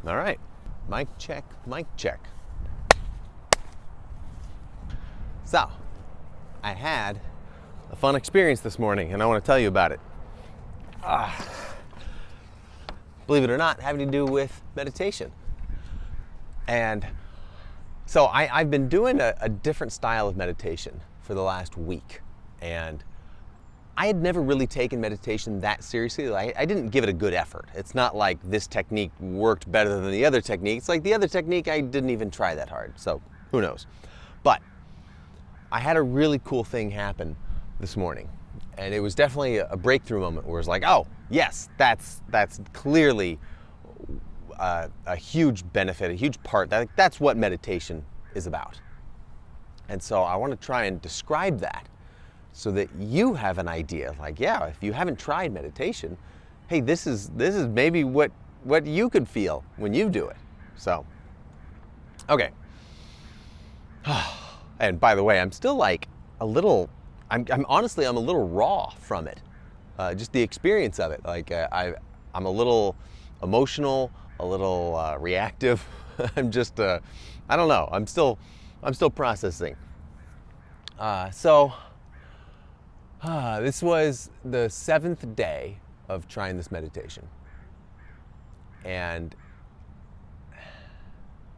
All right, mic check, mic check. So, I had a fun experience this morning and I want to tell you about it. Believe it or not, having to do with meditation. And so I've been doing a different style of meditation for the last week. And I had never really taken meditation that seriously. I didn't give it a good effort. It's not like this technique worked better than the other technique. It's like the other technique, I didn't even try that hard. So who knows? But I had a really cool thing happen this morning. And it was definitely a breakthrough moment where it's like, oh, yes, that's clearly a huge benefit, a huge part. That's what meditation is about. And so I want to try and describe that so that you have an idea. Like, yeah, if you haven't tried meditation, hey, this is maybe what you could feel when you do it. So, okay. And by the way, I'm still like a little. I'm honestly a little raw from it. Just the experience of it. Like I'm a little emotional, a little reactive. I'm just I don't know. I'm still processing. This was the 7th day of trying this meditation. And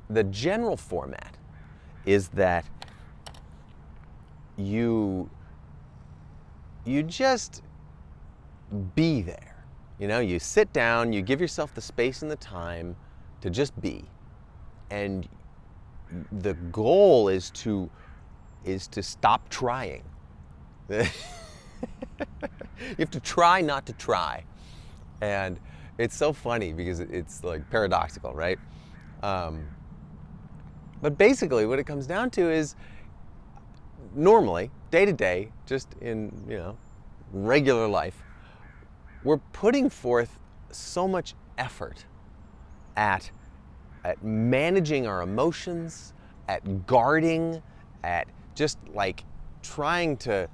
the general format is that you just be there. You know, you sit down, you give yourself the space and the time to just be. And the goal is to stop trying. You have to try not to try. And it's so funny because it's like paradoxical, right? But basically what it comes down to is normally, day to day, just in, regular life, we're putting forth so much effort at managing our emotions, at guarding, at just like trying to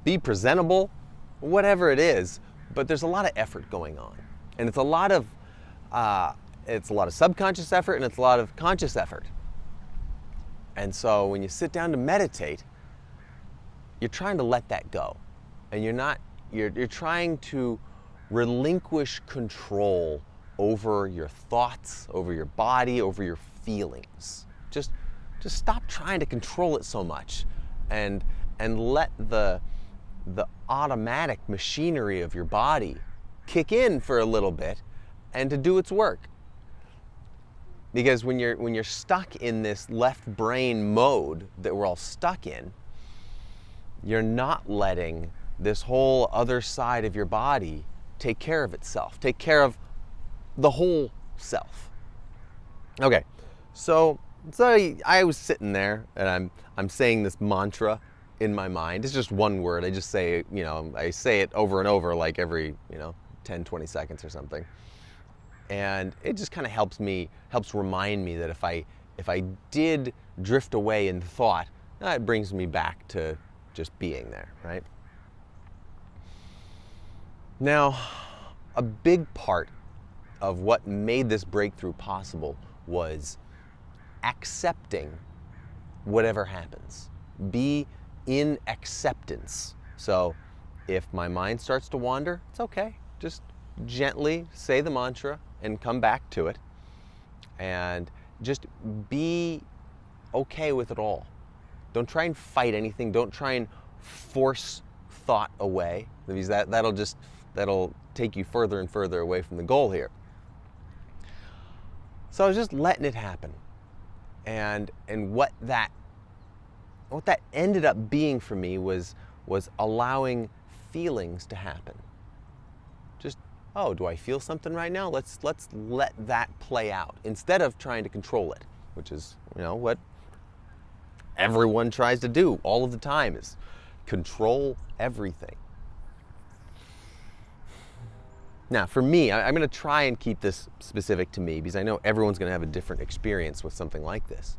be presentable, whatever it is, but there's a lot of effort going on. And it's a lot of subconscious effort and it's a lot of conscious effort. And so when you sit down to meditate, you're trying to let that go. And you're trying to relinquish control over your thoughts, over your body, over your feelings. Just stop trying to control it so much and let the automatic machinery of your body kick in for a little bit and to do its work. Because when you're stuck in this left brain mode that we're all stuck in, you're not letting this whole other side of your body take care of itself, take care of the whole self. Okay, so I was sitting there and I'm saying this mantra in my mind. It's just one word. I just say, I say it over and over like every, 10, 20 seconds or something. And it just kind of helps remind me that if I did drift away in thought, it brings me back to just being there, right? Now, a big part of what made this breakthrough possible was accepting whatever happens. Be in acceptance. So if my mind starts to wander, it's okay. Just gently say the mantra and come back to it. And just be okay with it all. Don't try and fight anything. Don't try and force thought away, because that'll take you further and further away from the goal here. So I was just letting it happen. And what that ended up being for me was allowing feelings to happen. Just, oh, do I feel something right now? Let's let that play out instead of trying to control it, which is, what everyone tries to do all of the time, is control everything. Now, for me, I'm going to try and keep this specific to me because I know everyone's going to have a different experience with something like this.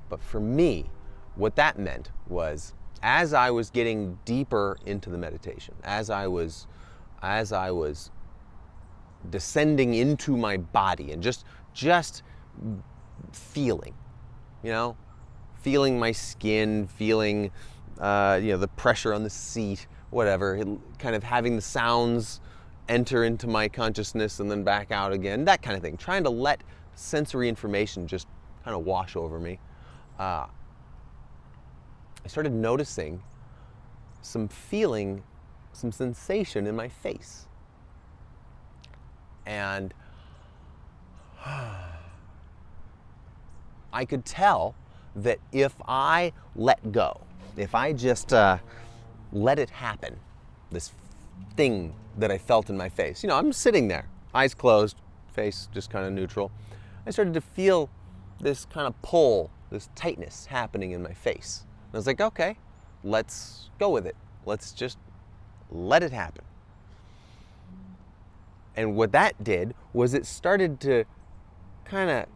But for me, what that meant was, as I was getting deeper into the meditation, as I was descending into my body and just feeling, you know, feeling my skin, feeling, the pressure on the seat, whatever, kind of having the sounds enter into my consciousness and then back out again, that kind of thing. Trying to let sensory information just kind of wash over me. I started noticing some sensation in my face. And I could tell that if I let go, if I just let it happen, this thing that I felt in my face, I'm sitting there, eyes closed, face just kind of neutral. I started to feel this kind of pull, this tightness happening in my face. And I was like, okay, let's go with it. Let's just let it happen. And what that did was it started to kind of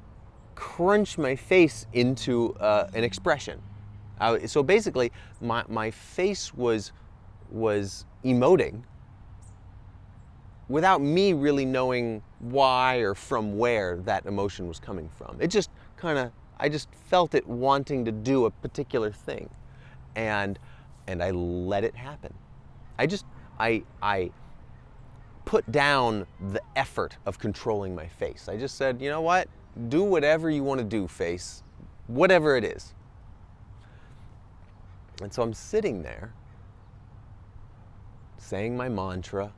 crunch my face into an expression. So basically, my face was emoting without me really knowing why or from where that emotion was coming from. It just I just felt it wanting to do a particular thing, and I let it happen. I put down the effort of controlling my face. I just said, you know what? Do whatever you want to do, face, whatever it is. And so I'm sitting there saying my mantra,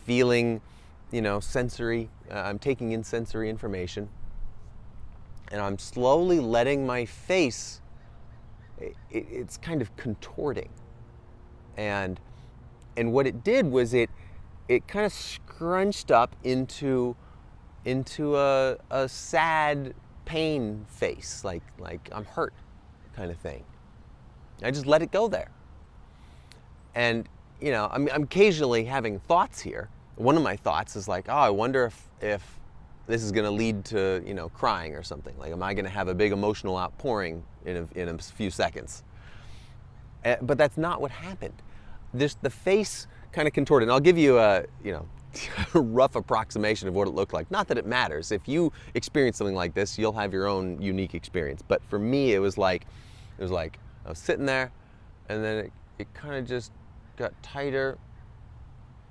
feeling, sensory, I'm taking in sensory information, and I'm slowly letting my face, it's kind of contorting. And what it did was it kind of scrunched up into a sad pain face, like I'm hurt kind of thing. I just let it go there. And I'm occasionally having thoughts here. One of my thoughts is like, oh, I wonder if this is going to lead to crying or something. Like, am I going to have a big emotional outpouring in a few seconds? But that's not what happened. The face kind of contorted. And I'll give you a rough approximation of what it looked like. Not that it matters. If you experience something like this, you'll have your own unique experience. But for me, it was like I was sitting there, and then it kind of just got tighter,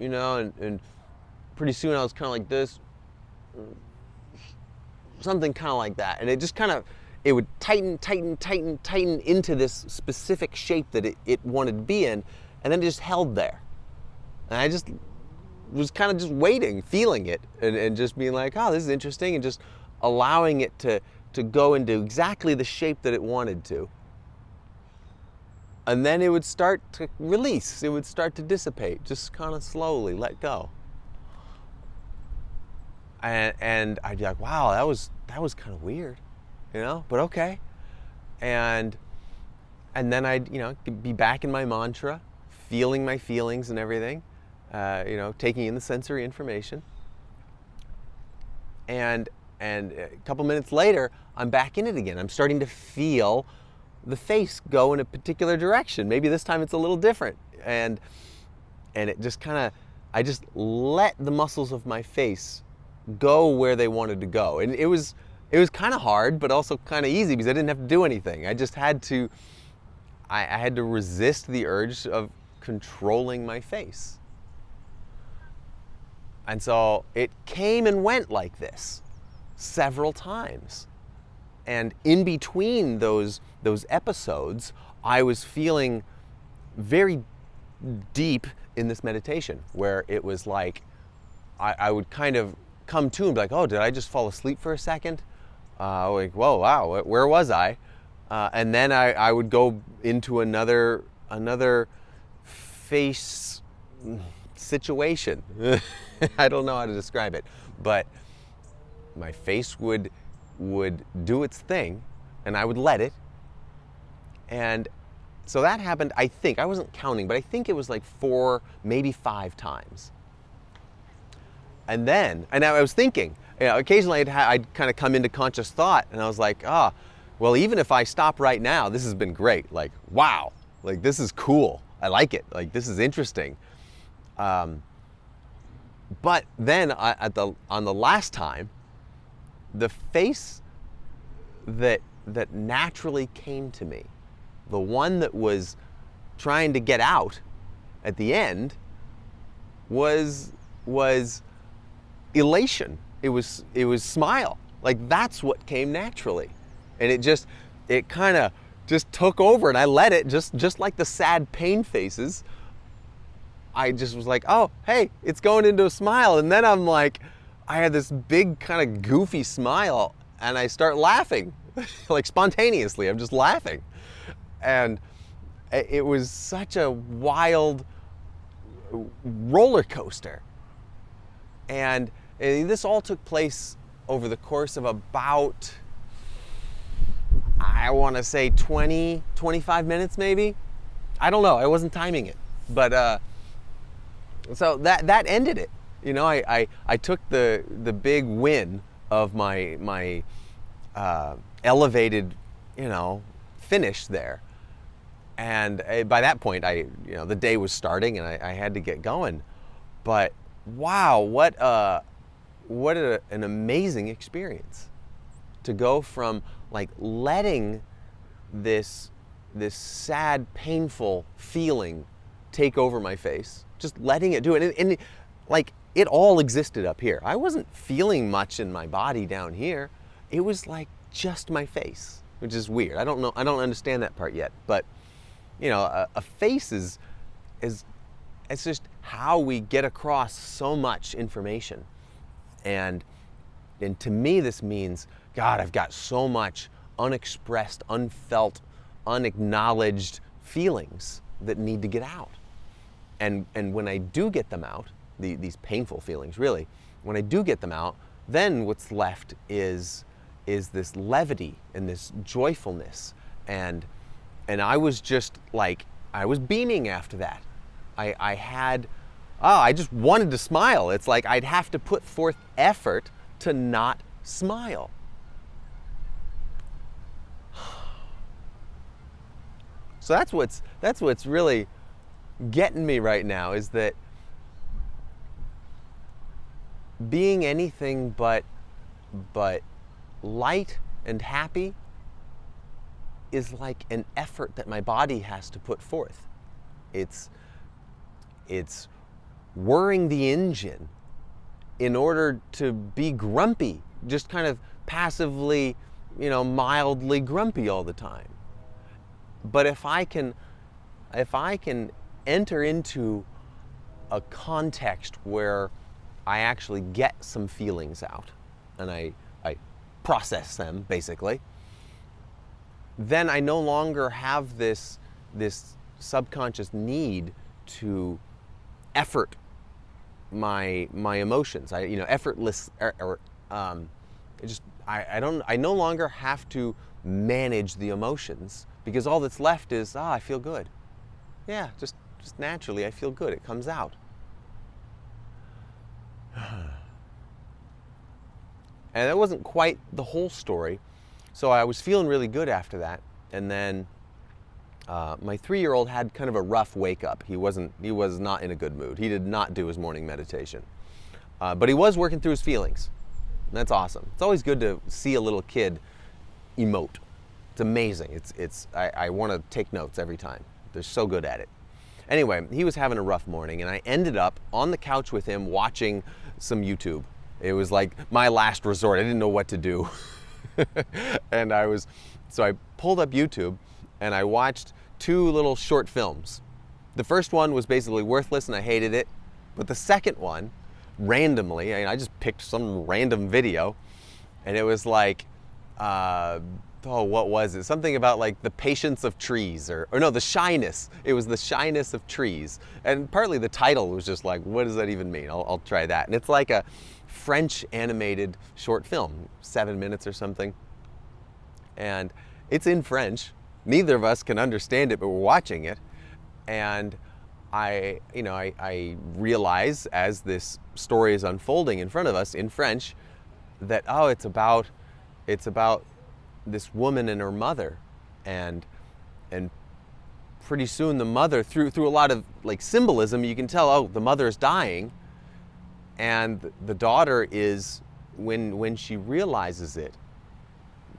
and pretty soon I was kind of like this, something kind of like that, and it just it would tighten into this specific shape that it wanted to be in, and then it just held there. And I just was kind of just waiting, feeling it, and just being like, oh, this is interesting, and just allowing it to go into exactly the shape that it wanted to. And then it would start to release, it would start to dissipate, just kind of slowly let go. And I'd be like, wow, that was kind of weird, but okay. And then I'd, be back in my mantra, feeling my feelings and everything, taking in the sensory information. And a couple minutes later, I'm back in it again. I'm starting to feel the face go in a particular direction. Maybe this time it's a little different. And it just I just let the muscles of my face go where they wanted to go. And it was kind of hard, but also kind of easy because I didn't have to do anything. I just had to, I had to resist the urge of controlling my face. And so it came and went like this several times. And in between those episodes, I was feeling very deep in this meditation where it was like I would kind of come to and be like, oh, did I just fall asleep for a second? Like, whoa, wow, where was I? And then I would go into another face situation. I don't know how to describe it, but my face would do its thing, and I would let it. And so that happened, I think, I wasn't counting, but I think it was like 4, maybe 5 times. And I was thinking, occasionally I'd kind of come into conscious thought, and I was like, well, even if I stop right now, this has been great. Like, wow, like this is cool. I like it. Like, this is interesting. But then on the last time, the face that naturally came to me, the one that was trying to get out at the end, was elation. It was smile. Like, that's what came naturally. And it kind of just took over, and I let it, just like the sad pain faces. I just was like, oh, hey, it's going into a smile. And then I'm like, I had this big kind of goofy smile, and I start laughing, like spontaneously. I'm just laughing. And it was such a wild roller coaster. And this all took place over the course of about, I want to say 20, 25 minutes maybe. I don't know. I wasn't timing it. But so that ended it. You know, I took the big win of my elevated, you know, finish there. And by that point, the day was starting, and I had to get going. But wow, what an amazing experience to go from like letting this sad, painful feeling take over my face, just letting it do it, and like it all existed up here. I wasn't feeling much in my body down here. It was like just my face, which is weird. I don't understand that part yet, but you know, a face is it's just how we get across so much information. And to me, this means, God, I've got so much unexpressed, unfelt, unacknowledged feelings that need to get out. And when I do get them out, these painful feelings, really, when I do get them out, then what's left is this levity and this joyfulness. And I was just like, I was beaming after that. I just wanted to smile. It's like I'd have to put forth effort to not smile. So that's what's really getting me right now, is that being anything but light and happy is like an effort that my body has to put forth. It's whirring the engine in order to be grumpy, just kind of passively, you know, mildly grumpy all the time. But if I can enter into a context where I actually get some feelings out and I process them, basically, then I no longer have this subconscious need to effort my emotions. I no longer have to manage the emotions, because all that's left is, I feel good. Yeah, just naturally I feel good. It comes out. And that wasn't quite the whole story. So I was feeling really good after that. And then my 3-year-old had kind of a rough wake up. He was not in a good mood. He did not do his morning meditation. But he was working through his feelings. And that's awesome. It's always good to see a little kid emote. It's amazing. I want to take notes every time. They're so good at it. Anyway, he was having a rough morning, and I ended up on the couch with him watching some YouTube. It was like my last resort. I didn't know what to do. And so I pulled up YouTube and I watched 2 little short films. The first one was basically worthless and I hated it. But the second one, randomly, I just picked some random video, and it was like, what was it? Something about like the patience of trees, or no, the shyness. It was the shyness of trees. And partly the title was just like, what does that even mean? I'll try that. And it's like a French animated short film, 7 minutes or something. And it's in French. Neither of us can understand it, but we're watching it. And I realize as this story is unfolding in front of us in French that, it's about this woman and her mother, and pretty soon the mother, through a lot of like symbolism, you can tell, the mother is dying, And the daughter is, when she realizes it,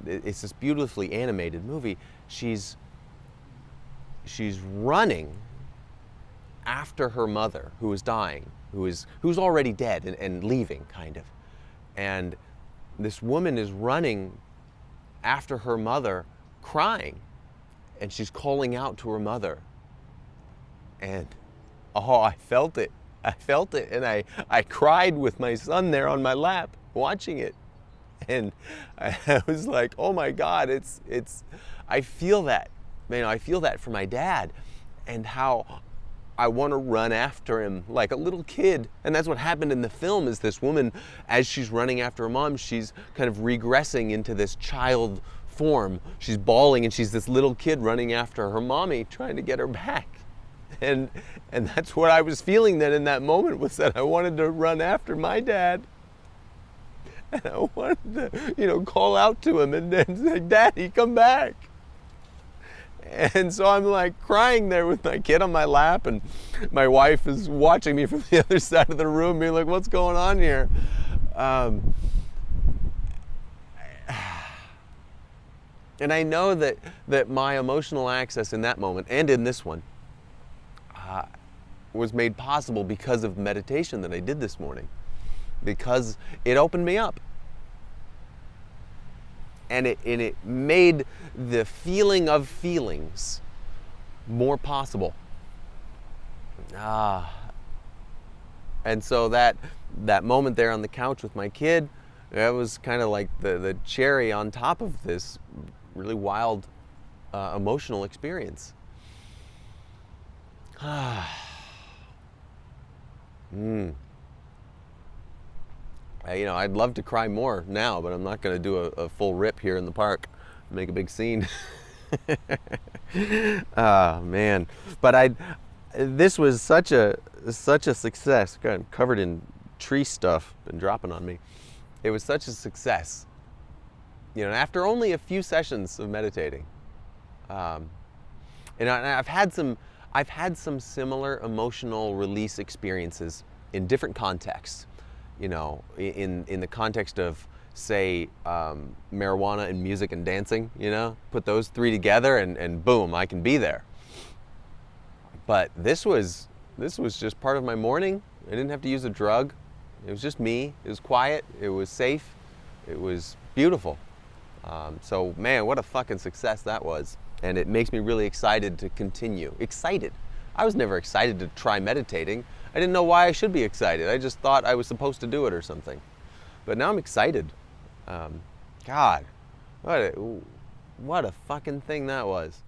it's this beautifully animated movie, she's running after her mother, who is dying, who's already dead and leaving, kind of. And this woman is running after her mother, crying, and she's calling out to her mother. And oh, I felt it, and I cried with my son there on my lap, watching it. And I was like, oh my God, I feel that, I feel that for my dad, and how I want to run after him like a little kid. And that's what happened in the film, is this woman, as she's running after her mom, she's kind of regressing into this child form. She's bawling, and she's this little kid running after her mommy, trying to get her back. And that's what I was feeling then in that moment, was that I wanted to run after my dad. And I wanted to, call out to him and say, Daddy, come back. And so I'm like crying there with my kid on my lap, and my wife is watching me from the other side of the room, being like, what's going on here? And I know that my emotional access in that moment, and in this one, was made possible because of meditation that I did this morning, because it opened me up. And it made the feeling of feelings more possible. And so that moment there on the couch with my kid, that was kind of like the cherry on top of this really wild emotional experience. I'd love to cry more now, but I'm not going to do a full rip here in the park, make a big scene. Oh man! But this was such a success. God, covered in tree stuff, been dropping on me. It was such a success. After only a few sessions of meditating, and I've had some similar emotional release experiences in different contexts. In the context of, say, marijuana and music and dancing, put those three together and boom, I can be there. But this was just part of my morning. I didn't have to use a drug. It was just me. It was quiet. It was safe. It was beautiful. So man, what a fucking success that was. And it makes me really excited to continue. Excited. I was never excited to try meditating. I didn't know why I should be excited. I just thought I was supposed to do it or something. But now I'm excited. God, what a fucking thing that was.